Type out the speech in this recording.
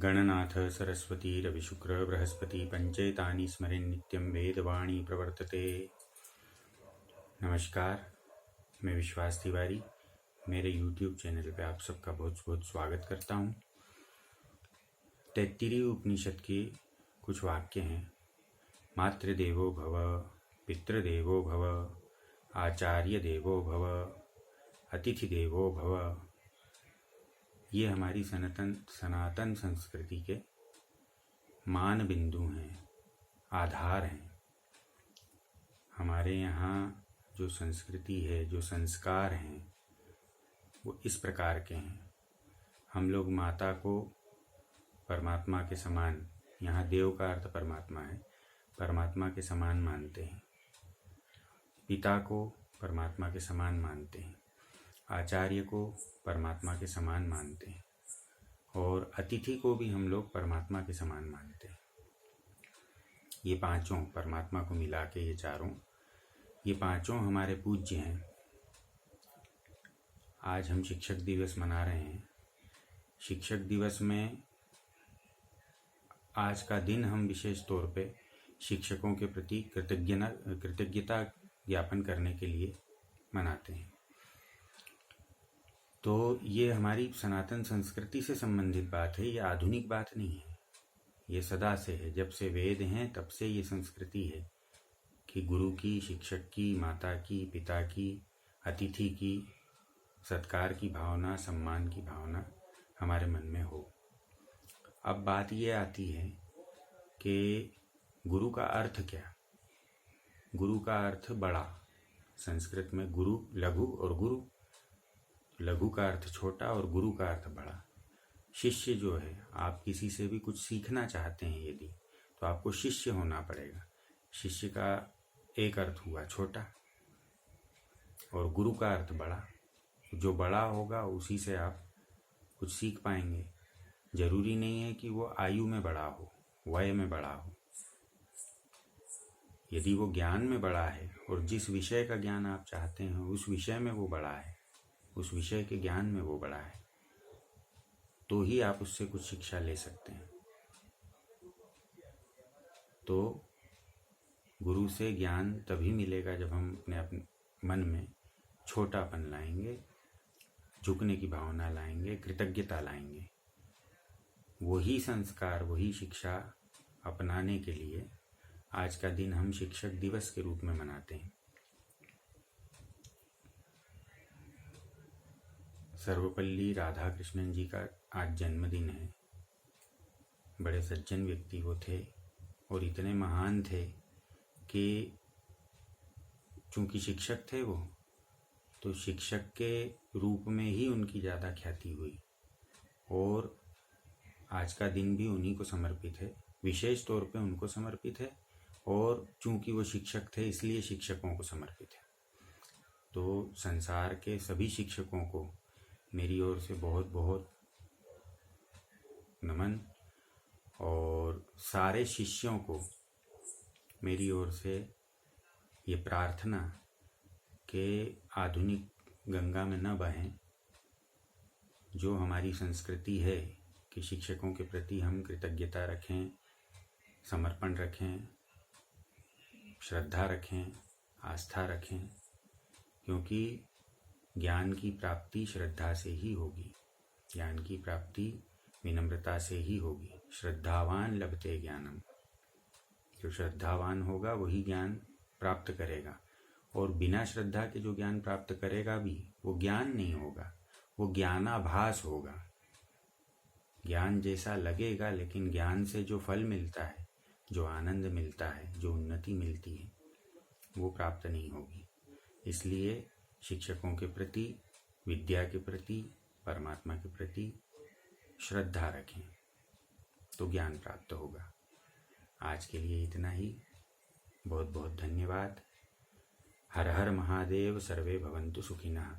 गणनाथ सरस्वती रविशुक्र बृहस्पति पंचेतानि स्मरेन् नित्यं वेदवाणी प्रवर्तते। नमस्कार, मैं विश्वास तिवारी मेरे YouTube चैनल पे आप सबका बहुत बहुत स्वागत करता हूँ। तैत्तिरीय उपनिषद के कुछ वाक्य हैं। मातृदेवो भव, पितृदेवो भव, आचार्य देवो भव, अतिथि देवो भव। ये हमारी सनातन संस्कृति के मान बिंदु हैं, आधार हैं। हमारे यहाँ जो संस्कृति है, जो संस्कार हैं, वो इस प्रकार के हैं। हम लोग माता को परमात्मा के समान, यहाँ देव का अर्थ परमात्मा है, परमात्मा के समान मानते हैं। पिता को परमात्मा के समान मानते हैं, आचार्य को परमात्मा के समान मानते हैं, और अतिथि को भी हम लोग परमात्मा के समान मानते हैं। ये पांचों परमात्मा को मिला के ये पांचों हमारे पूज्य हैं। आज हम शिक्षक दिवस मना रहे हैं। शिक्षक दिवस में आज का दिन हम विशेष तौर पे शिक्षकों के प्रति कृतज्ञता ज्ञापन करने के लिए मनाते हैं। तो ये हमारी सनातन संस्कृति से संबंधित बात है, ये आधुनिक बात नहीं है। ये सदा से है, जब से वेद हैं तब से ये संस्कृति है कि गुरु की, शिक्षक की, माता की, पिता की, अतिथि की, सत्कार की भावना, सम्मान की भावना हमारे मन में हो। अब बात ये आती है कि गुरु का अर्थ क्या? गुरु का अर्थ बड़ा। संस्कृत में गुरु, लघु और गुरु। लघु का अर्थ छोटा और गुरु का अर्थ बड़ा। शिष्य जो है, आप किसी से भी कुछ सीखना चाहते हैं यदि, तो आपको शिष्य होना पड़ेगा। शिष्य का एक अर्थ हुआ छोटा, और गुरु का अर्थ बड़ा। जो बड़ा होगा उसी से आप कुछ सीख पाएंगे। जरूरी नहीं है कि वो आयु में बड़ा हो, वय में बड़ा हो। यदि वो ज्ञान में बड़ा है और जिस विषय का ज्ञान आप चाहते हैं उस विषय में वो बड़ा है, उस विषय के ज्ञान में वो बड़ा है, तो ही आप उससे कुछ शिक्षा ले सकते हैं। तो गुरु से ज्ञान तभी मिलेगा जब हम अपने मन में छोटापन लाएंगे, झुकने की भावना लाएंगे, कृतज्ञता लाएंगे। वही संस्कार, वही शिक्षा अपनाने के लिए आज का दिन हम शिक्षक दिवस के रूप में मनाते हैं। सर्वपल्ली राधाकृष्णन जी का आज जन्मदिन है। बड़े सज्जन व्यक्ति वो थे और इतने महान थे कि चूंकि शिक्षक थे वो, तो शिक्षक के रूप में ही उनकी ज़्यादा ख्याति हुई, और आज का दिन भी उन्हीं को समर्पित है, विशेष तौर पे उनको समर्पित है। और चूंकि वो शिक्षक थे इसलिए शिक्षकों को समर्पित है। तो संसार के सभी शिक्षकों को मेरी ओर से बहुत बहुत नमन, और सारे शिष्यों को मेरी ओर से ये प्रार्थना कि आधुनिक गंगा में न बहें। जो हमारी संस्कृति है कि शिक्षकों के प्रति हम कृतज्ञता रखें, समर्पण रखें, श्रद्धा रखें, आस्था रखें, क्योंकि ज्ञान की प्राप्ति श्रद्धा से ही होगी। ज्ञान की प्राप्ति विनम्रता से ही होगी। श्रद्धावान लभते ज्ञानम। जो श्रद्धावान होगा वही ज्ञान प्राप्त करेगा, और बिना श्रद्धा के जो ज्ञान प्राप्त करेगा भी वो ज्ञान नहीं होगा, वो ज्ञानाभास होगा। ज्ञान जैसा लगेगा, लेकिन ज्ञान से जो फल मिलता है, जो आनंद मिलता है, जो उन्नति मिलती है, वो प्राप्त नहीं होगी। इसलिए शिक्षकों के प्रति, विद्या के प्रति, परमात्मा के प्रति श्रद्धा रखें तो ज्ञान प्राप्त होगा। आज के लिए इतना ही। बहुत बहुत धन्यवाद। हर हर महादेव। सर्वे भवन्तु सुखिनः।